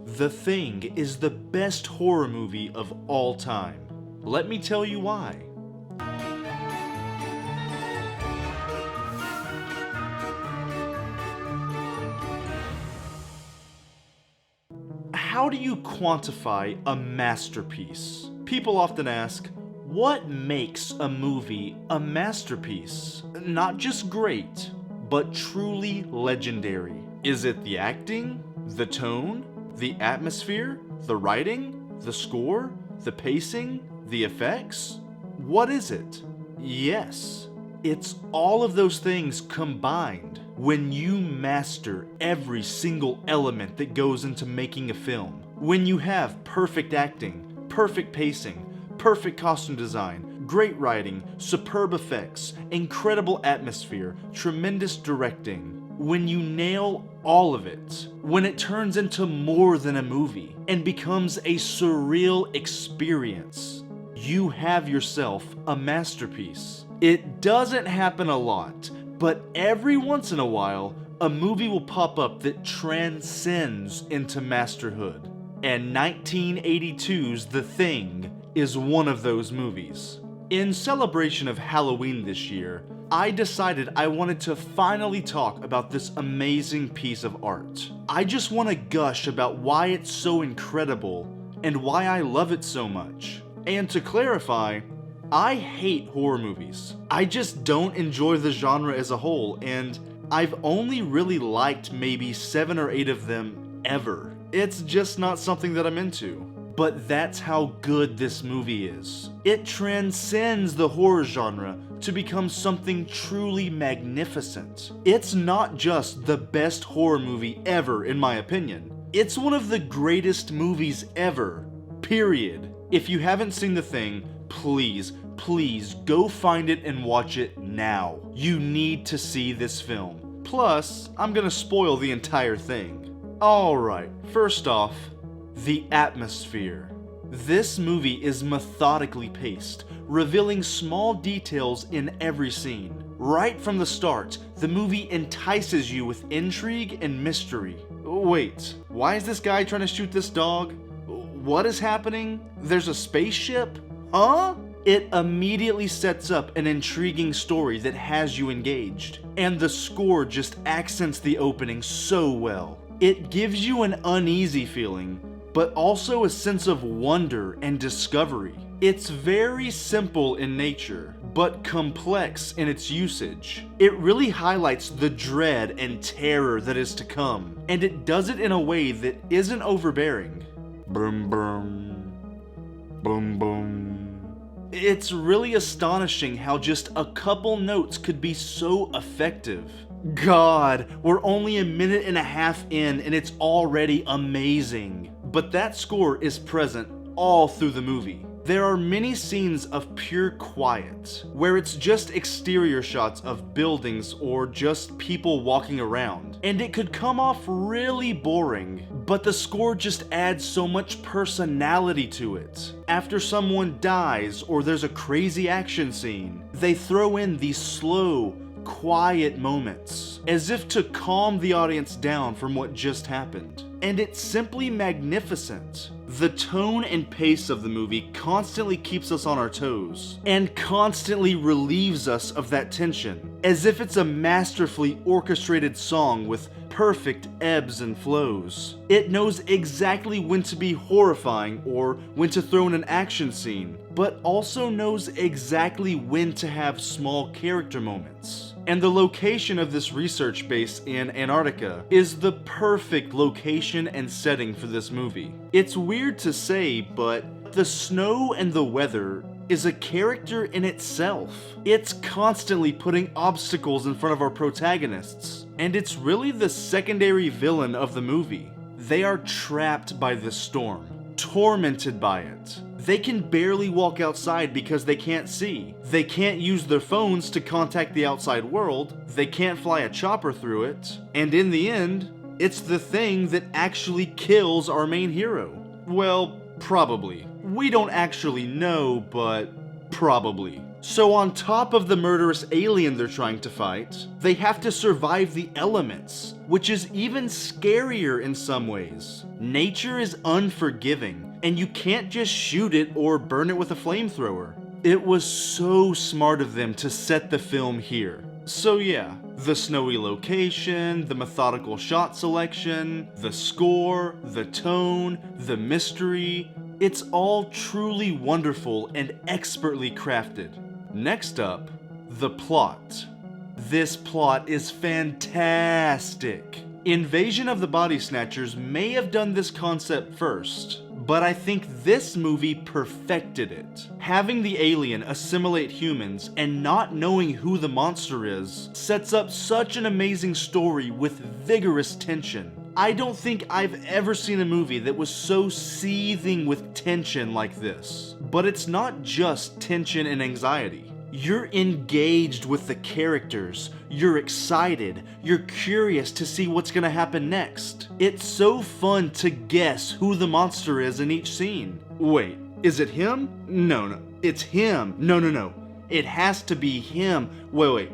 The Thing is the best horror movie of all time. Let me tell you why. How do you quantify a masterpiece? People often ask, what makes a movie a masterpiece? Not just great, but truly legendary. Is it the acting, the tone, the atmosphere, the writing, the score, the pacing, the effects? What is it? Yes, it's all of those things combined. When you master every single element that goes into making a film, when you have perfect acting, perfect pacing, perfect costume design, great writing, superb effects, incredible atmosphere, tremendous directing, when you nail all of it, when it turns into more than a movie and becomes a surreal experience, you have yourself a masterpiece. It doesn't happen a lot, but every once in a while, a movie will pop up that transcends into masterhood. And 1982's The Thing is one of those movies. In celebration of Halloween this year, I decided I wanted to finally talk about this amazing piece of art. I just want to gush about why it's so incredible and why I love it so much. And to clarify, I hate horror movies. I just don't enjoy the genre as a whole, and I've only really liked maybe 7 or 8 of them ever. It's just not something that I'm into. But that's how good this movie is. It transcends the horror genre to become something truly magnificent. It's not just the best horror movie ever, in my opinion. It's one of the greatest movies ever, period. If you haven't seen The Thing, please go find it and watch it now. You need to see this film. Plus, I'm gonna spoil the entire thing. Alright, first off, the atmosphere. This movie is methodically paced, revealing small details in every scene. Right from the start, the movie entices you with intrigue and mystery. Wait, why is this guy trying to shoot this dog? What is happening? There's a spaceship? Huh? It immediately sets up an intriguing story that has you engaged. And the score just accents the opening so well. It gives you an uneasy feeling, but also a sense of wonder and discovery. It's very simple in nature, but complex in its usage. It really highlights the dread and terror that is to come, and it does it in a way that isn't overbearing. Boom boom, boom boom. It's really astonishing how just a couple notes could be so effective. God, we're only a minute and a half in and it's already amazing. But that score is present all through the movie. There are many scenes of pure quiet, where it's just exterior shots of buildings or just people walking around, and it could come off really boring, but the score just adds so much personality to it. After someone dies or there's a crazy action scene, they throw in these slow, quiet moments, as if to calm the audience down from what just happened. And it's simply magnificent. The tone and pace of the movie constantly keeps us on our toes, and constantly relieves us of that tension, as if it's a masterfully orchestrated song with perfect ebbs and flows. It knows exactly when to be horrifying or when to throw in an action scene, but also knows exactly when to have small character moments. And the location of this research base in Antarctica is the perfect location and setting for this movie. It's weird to say, but the snow and the weather is a character in itself. It's constantly putting obstacles in front of our protagonists, and it's really the secondary villain of the movie. They are trapped by the storm, tormented by it. They can barely walk outside because they can't see. They can't use their phones to contact the outside world. They can't fly a chopper through it. And in the end, it's the thing that actually kills our main hero. Well, probably. We don't actually know, but probably. So on top of the murderous alien they're trying to fight, they have to survive the elements, which is even scarier in some ways. Nature is unforgiving, and you can't just shoot it or burn it with a flamethrower. It was so smart of them to set the film here. So yeah, the snowy location, the methodical shot selection, the score, the tone, the mystery, it's all truly wonderful and expertly crafted. Next up, the plot. This plot is fantastic. Invasion of the Body Snatchers may have done this concept first, but I think this movie perfected it. Having the alien assimilate humans and not knowing who the monster is sets up such an amazing story with vigorous tension. I don't think I've ever seen a movie that was so seething with tension like this. But it's not just tension and anxiety. You're engaged with the characters, you're excited, you're curious to see what's gonna happen next. It's so fun to guess who the monster is in each scene. Wait, is it him? No, it's him. No. It has to be him. Wait.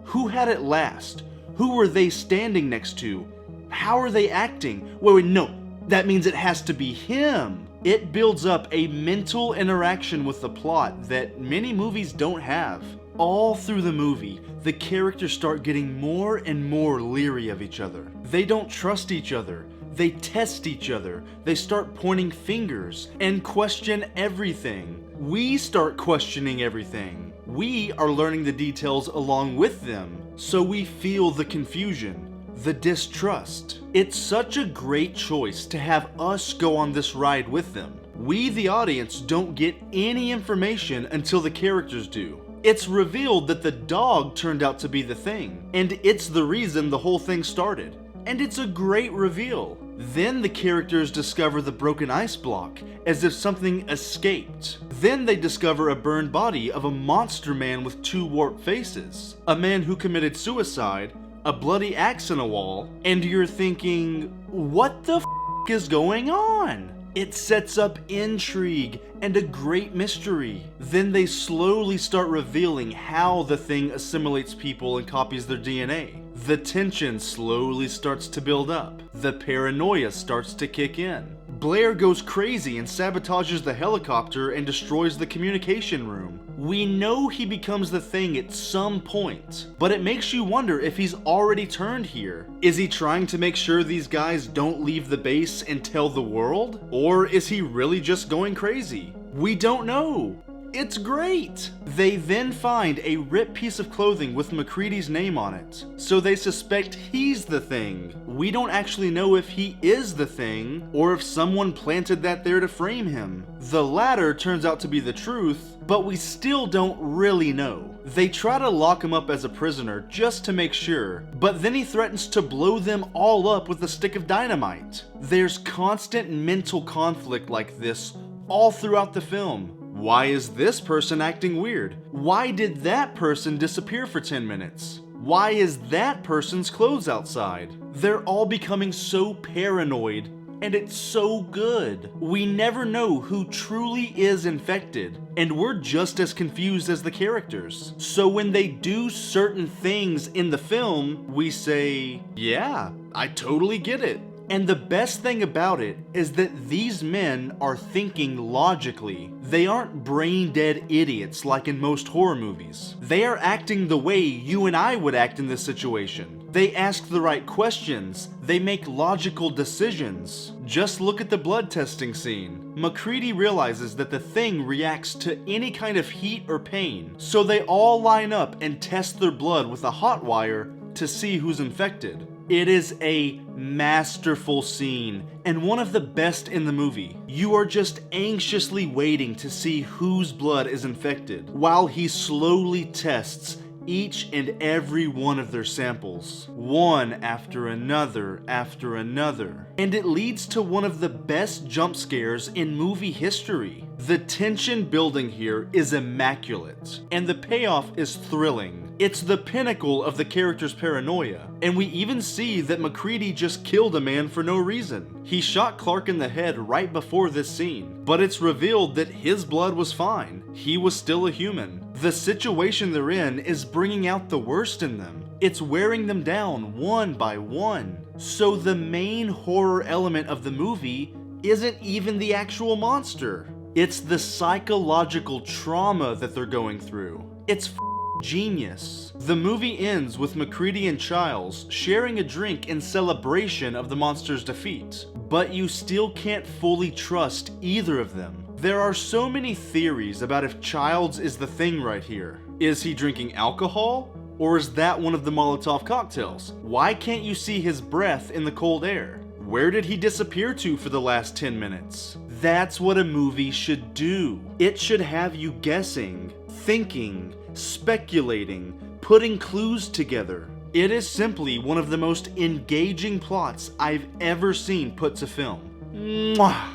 Who had it last? Who were they standing next to? How are they acting? Wait, no. That means it has to be him. It builds up a mental interaction with the plot that many movies don't have. All through the movie, the characters start getting more and more leery of each other. They don't trust each other. They test each other. They start pointing fingers and question everything. We start questioning everything. We are learning the details along with them, so we feel the confusion, the distrust. It's such a great choice to have us go on this ride with them. We, the audience, don't get any information until the characters do. It's revealed that the dog turned out to be the thing, and it's the reason the whole thing started. And it's a great reveal. Then the characters discover the broken ice block, as if something escaped. Then they discover a burned body of a monster man with 2 warped faces, a man who committed suicide, a bloody axe in a wall, and you're thinking, what the f is going on? It sets up intrigue and a great mystery. Then they slowly start revealing how the thing assimilates people and copies their DNA. The tension slowly starts to build up. The paranoia starts to kick in. Blair goes crazy and sabotages the helicopter and destroys the communication room. We know he becomes the thing at some point, but it makes you wonder if he's already turned here. Is he trying to make sure these guys don't leave the base and tell the world? Or is he really just going crazy? We don't know. It's great! They then find a ripped piece of clothing with MacReady's name on it, so they suspect he's the thing. We don't actually know if he is the thing, or if someone planted that there to frame him. The latter turns out to be the truth, but we still don't really know. They try to lock him up as a prisoner just to make sure, but then he threatens to blow them all up with a stick of dynamite. There's constant mental conflict like this all throughout the film. Why is this person acting weird? Why did that person disappear for 10 minutes? Why is that person's clothes outside? They're all becoming so paranoid, and it's so good. We never know who truly is infected, and we're just as confused as the characters. So when they do certain things in the film, we say, yeah, I totally get it. And the best thing about it is that these men are thinking logically. They aren't brain-dead idiots like in most horror movies. They are acting the way you and I would act in this situation. They ask the right questions. They make logical decisions. Just look at the blood testing scene. MacReady realizes that the thing reacts to any kind of heat or pain, so they all line up and test their blood with a hot wire to see who's infected. It is a masterful scene, and one of the best in the movie. You are just anxiously waiting to see whose blood is infected, while he slowly tests each and every one of their samples, one after another after another. And it leads to one of the best jump scares in movie history. The tension building here is immaculate, and the payoff is thrilling. It's the pinnacle of the character's paranoia, and we even see that MacReady just killed a man for no reason. He shot Clark in the head right before this scene, but it's revealed that his blood was fine. He was still a human. The situation they're in is bringing out the worst in them. It's wearing them down one by one. So the main horror element of the movie isn't even the actual monster. It's the psychological trauma that they're going through. It's genius. The movie ends with MacReady and Childs sharing a drink in celebration of the monster's defeat, but you still can't fully trust either of them. There are so many theories about if Childs is the thing right here. Is he drinking alcohol? Or is that one of the Molotov cocktails? Why can't you see his breath in the cold air? Where did he disappear to for the last 10 minutes? That's what a movie should do. It should have you guessing, thinking, speculating, putting clues together. It is simply one of the most engaging plots I've ever seen put to film. Mwah!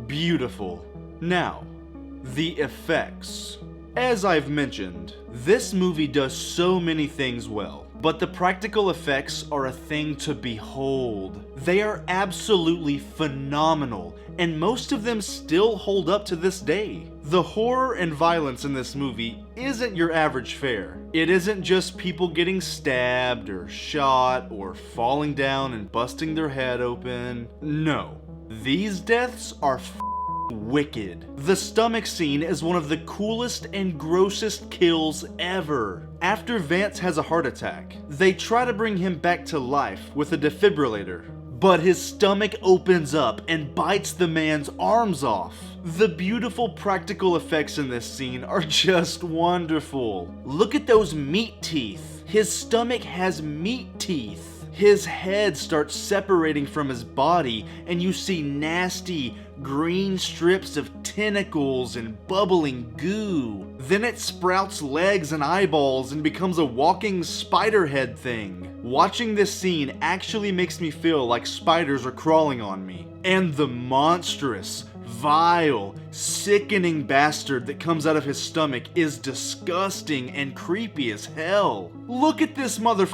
Beautiful. Now, the effects. As I've mentioned, this movie does so many things well, but the practical effects are a thing to behold. They are absolutely phenomenal, and most of them still hold up to this day. The horror and violence in this movie isn't your average fare. It isn't just people getting stabbed or shot or falling down and busting their head open. No, these deaths are wicked. The stomach scene is one of the coolest and grossest kills ever. After Vance has a heart attack, they try to bring him back to life with a defibrillator, but his stomach opens up and bites the man's arms off. The beautiful practical effects in this scene are just wonderful. Look at those meat teeth. His stomach has meat teeth. His head starts separating from his body, and you see nasty green strips of tentacles and bubbling goo. Then it sprouts legs and eyeballs and becomes a walking spider head thing. Watching this scene actually makes me feel like spiders are crawling on me. And the monstrous, vile, sickening bastard that comes out of his stomach is disgusting and creepy as hell. Look at this motherfucker.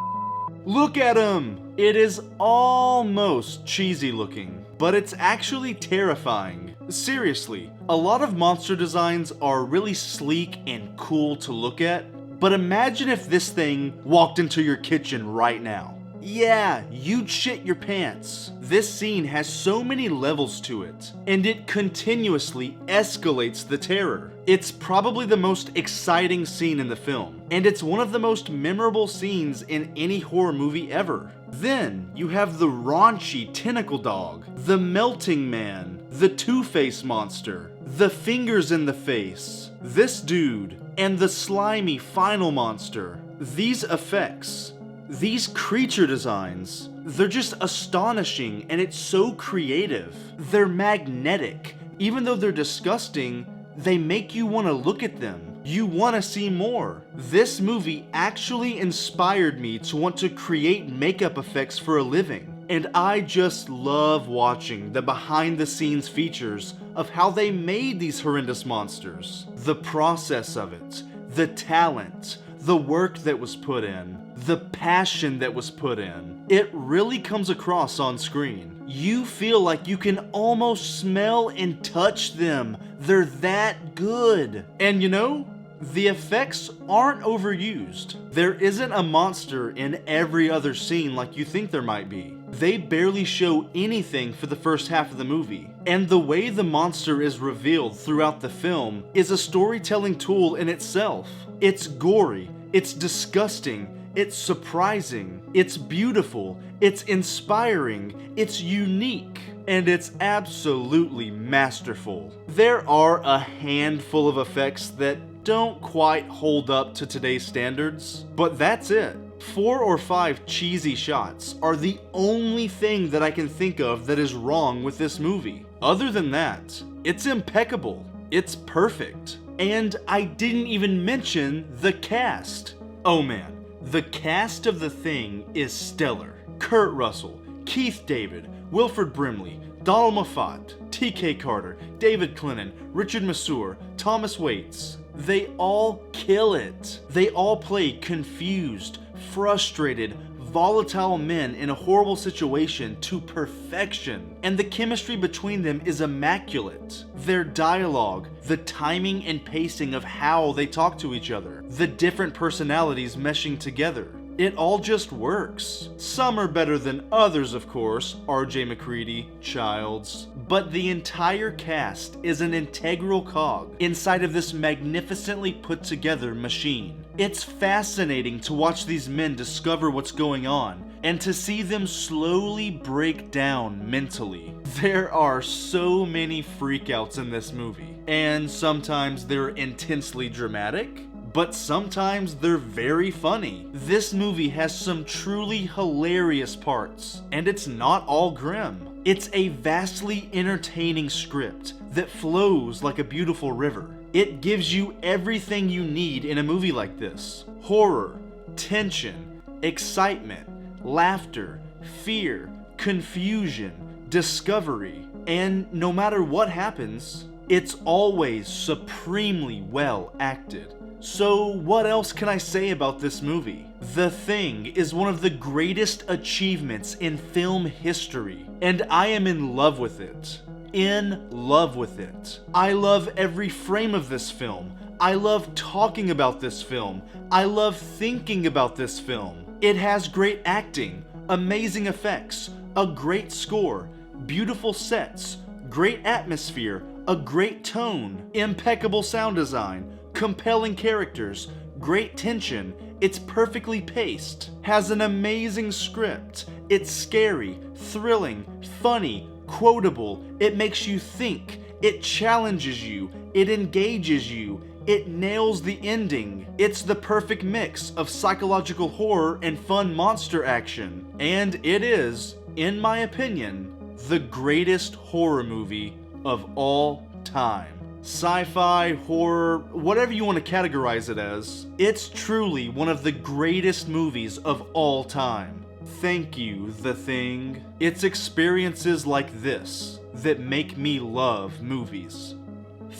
Look at him! It is almost cheesy looking, but it's actually terrifying. Seriously, a lot of monster designs are really sleek and cool to look at, but imagine if this thing walked into your kitchen right now. Yeah, you'd shit your pants. This scene has so many levels to it, and it continuously escalates the terror. It's probably the most exciting scene in the film, and it's one of the most memorable scenes in any horror movie ever. Then, you have the raunchy tentacle dog, the melting man, the Two-Face monster, the fingers in the face, this dude, and the slimy final monster. These effects, these creature designs, they're just astonishing, and it's so creative. They're magnetic. Even though they're disgusting, they make you want to look at them. You want to see more. This movie actually inspired me to want to create makeup effects for a living. And I just love watching the behind the scenes features of how they made these horrendous monsters. The process of it, the talent, the work that was put in, the passion that was put in. It really comes across on screen. You feel like you can almost smell and touch them. They're that good. And you know, the effects aren't overused. There isn't a monster in every other scene like you think there might be. They barely show anything for the first half of the movie. And the way the monster is revealed throughout the film is a storytelling tool in itself. It's gory, it's disgusting, it's surprising, it's beautiful, it's inspiring, it's unique, and it's absolutely masterful. There are a handful of effects that don't quite hold up to today's standards, but that's it. 4 or 5 cheesy shots are the only thing that I can think of that is wrong with this movie. Other than that, it's impeccable. It's perfect. And I didn't even mention the cast. Oh man, the cast of The Thing is stellar. Kurt Russell, Keith David, Wilford Brimley, Donald Moffat, T.K. Carter, David Clennon, Richard Masur, Thomas Waits. They all kill it. They all play confused, frustrated, volatile men in a horrible situation to perfection, and the chemistry between them is immaculate. Their dialogue, the timing and pacing of how they talk to each other, the different personalities meshing together. It all just works. Some are better than others, of course, RJ McCready, Childs, but the entire cast is an integral cog inside of this magnificently put together machine. It's fascinating to watch these men discover what's going on and to see them slowly break down mentally. There are so many freakouts in this movie, and sometimes they're intensely dramatic, but sometimes they're very funny. This movie has some truly hilarious parts, and it's not all grim. It's a vastly entertaining script that flows like a beautiful river. It gives you everything you need in a movie like this: horror, tension, excitement, laughter, fear, confusion, discovery, and no matter what happens, it's always supremely well acted. So what else can I say about this movie? The Thing is one of the greatest achievements in film history, and I am in love with it. In love with it. I love every frame of this film. I love talking about this film. I love thinking about this film. It has great acting, amazing effects, a great score, beautiful sets, great atmosphere, a great tone, impeccable sound design, compelling characters, great tension, it's perfectly paced, has an amazing script, it's scary, thrilling, funny, quotable, it makes you think, it challenges you, it engages you, it nails the ending. It's the perfect mix of psychological horror and fun monster action. And it is, in my opinion, the greatest horror movie of all time. Sci-fi, horror, whatever you want to categorize it as, it's truly one of the greatest movies of all time. Thank you, The Thing. It's experiences like this that make me love movies.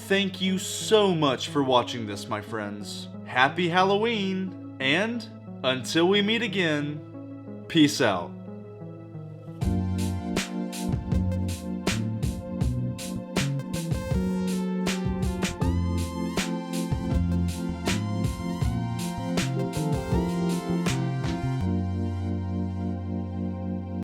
Thank you so much for watching this, my friends. Happy Halloween, and until we meet again, peace out.